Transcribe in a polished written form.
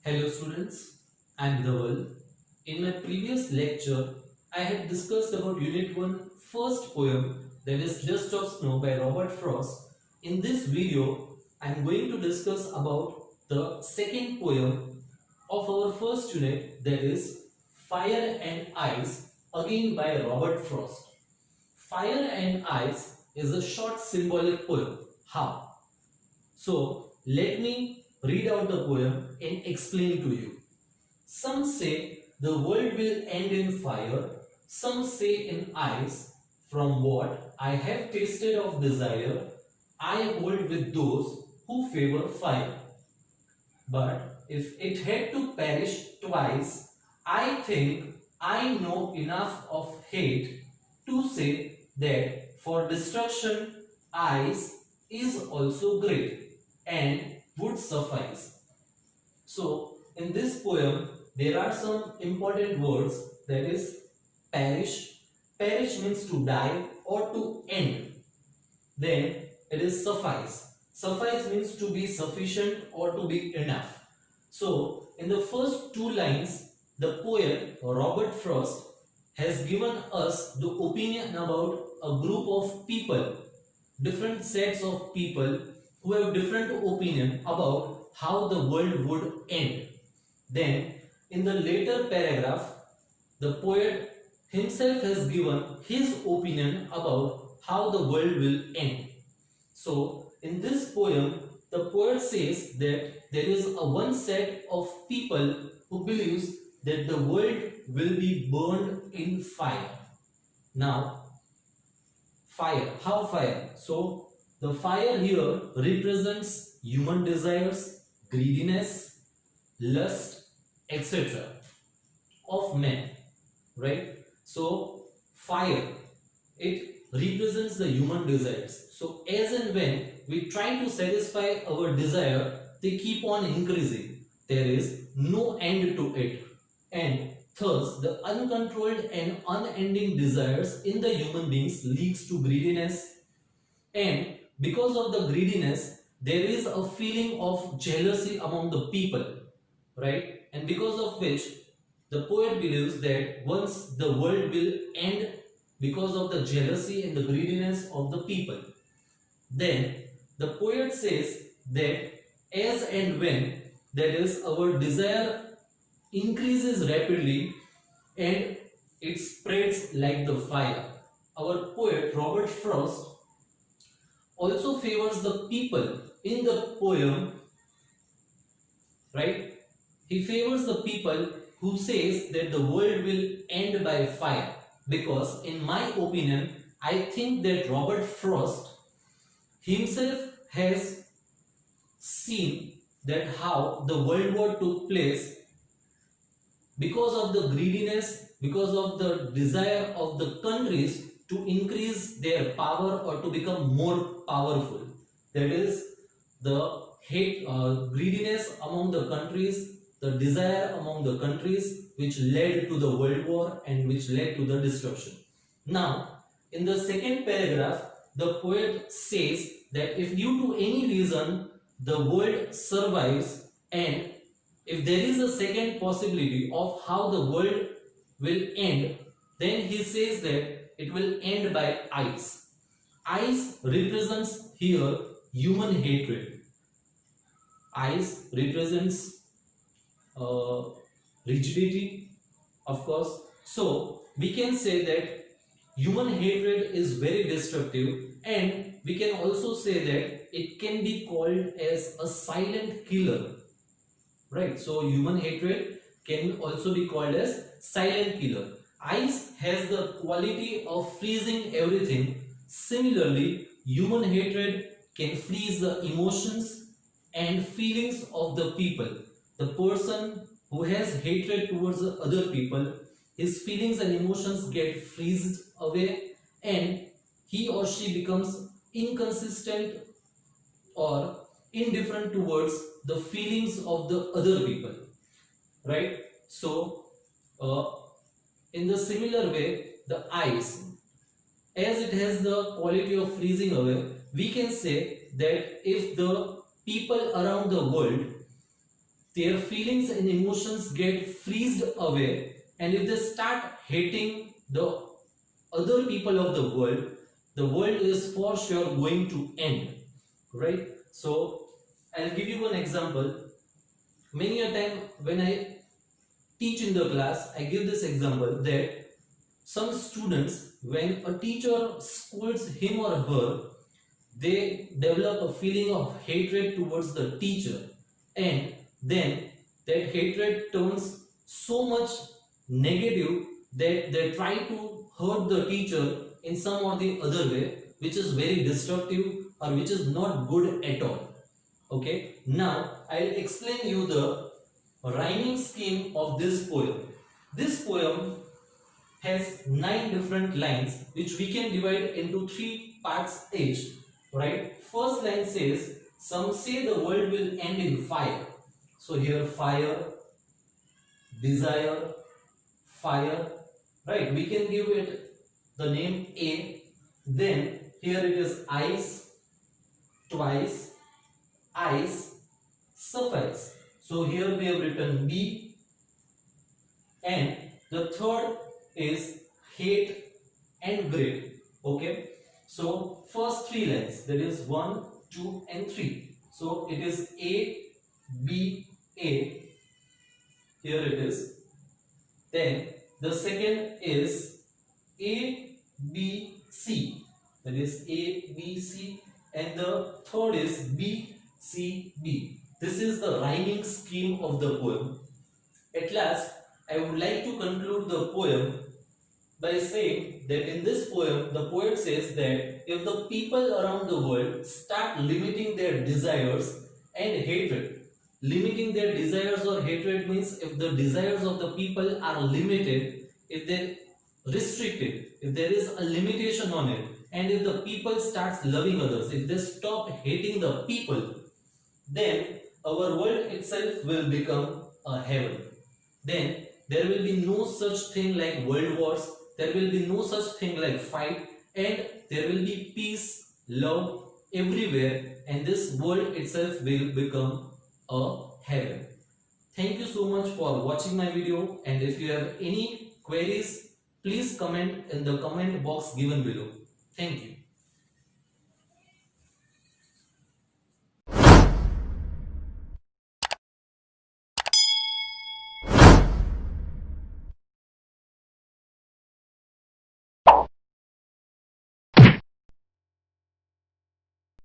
Hello students, I am Dhaval. In my previous lecture, I had discussed about Unit 1 first poem, that is Dust of Snow by Robert Frost. In this video, I am going to discuss about the second poem of our first unit, that is Fire and Ice, again by Robert Frost. Fire and Ice is a short symbolic poem. How? So, let me read out the poem and explain to you. Some say the world will end in fire, some say in ice. From what I have tasted of desire, I hold with those who favor fire. But if it had to perish twice, I think I know enough of hate to say that for destruction, ice is also great and would suffice. So, in this poem, there are some important words, that is perish. Perish means to die or to end. Then it is suffice. Suffice means to be sufficient or to be enough. So, in the first two lines, the poet Robert Frost has given us the opinion about a group of people, different sets of people who have different opinion about how the world would end. Then in the later paragraph, the poet himself has given his opinion about how the world will end. So in this poem, the poet says that there is a one set of people who believes that the world will be burned in fire. Now, fire, how fire? So the fire here represents human desires, greediness, lust, etc. of men, right? So fire, it represents the human desires. So as and when we try to satisfy our desire, they keep on increasing. There is no end to it. And thus the uncontrolled and unending desires in the human beings leads to greediness, and because of the greediness there is a feeling of jealousy among the people, right? And because of which the poet believes that once the world will end because of the jealousy and the greediness of the people, then the poet says that as and when, that is, our desire increases rapidly and it spreads like the fire. Our poet Robert Frost also favors the people in the poem, right? He favors the people who says that the world will end by fire, because in my opinion, I think that Robert Frost himself has seen that how the World War took place because of the greediness, because of the desire of the countries to increase their power or to become more powerful. That is the hate, greediness among the countries, the desire among the countries, which led to the World War and which led to the destruction. Now, in the second paragraph, the poet says that if due to any reason the world survives, and if there is a second possibility of how the world will end, then he says that it will end by ice. Ice represents here human hatred. Ice represents rigidity, of course. So we can say that human hatred is very destructive, and we can also say that it can be called as a silent killer, right? So human hatred can also be called as silent killer. Ice has the quality of freezing everything. Similarly, human hatred can freeze the emotions and feelings of the people. The person who has hatred towards the other people, his feelings and emotions get freezed away, and he or she becomes inconsistent or indifferent towards the feelings of the other people, right? So in the similar way, the ice, as it has the quality of freezing away, we can say that if the people around the world their feelings and emotions get freezed away, and if they start hating the other people of the world is for sure going to end, right? So I'll give you one example. Many a time when I teach in the class, I give this example that some students, when a teacher scolds him or her, they develop a feeling of hatred towards the teacher, and then that hatred turns so much negative that they try to hurt the teacher in some or the other way, which is very destructive or which is not good at all. Okay, now I'll explain you the rhyming scheme of this poem. This poem has 9 different lines which we can divide into 3 parts each, right? First line says, some say the world will end in fire. So here fire, desire, fire, right? We can give it the name A. Then here it is ice, twice, ice, suffice. So here we have written B, and the third is hate and great. Okay, so first 3 lines, that is 1, 2 and 3. So it is A, B, A. Here it is. Then the second is A, B, C. That is A, B, C. And the third is B, C, B. This is the rhyming scheme of the poem. At last, I would like to conclude the poem by saying that in this poem, the poet says that if the people around the world start limiting their desires and hatred, limiting their desires or hatred means if the desires of the people are limited, if they're restricted, if there is a limitation on it, and if the people starts loving others, if they stop hating the people, then our world itself will become a heaven. Then there will be no such thing like world wars, there will be no such thing like fight, and there will be peace, love everywhere, and this world itself will become a heaven. Thank you so much for watching my video, and if you have any queries, please comment in the comment box given below. Thank you.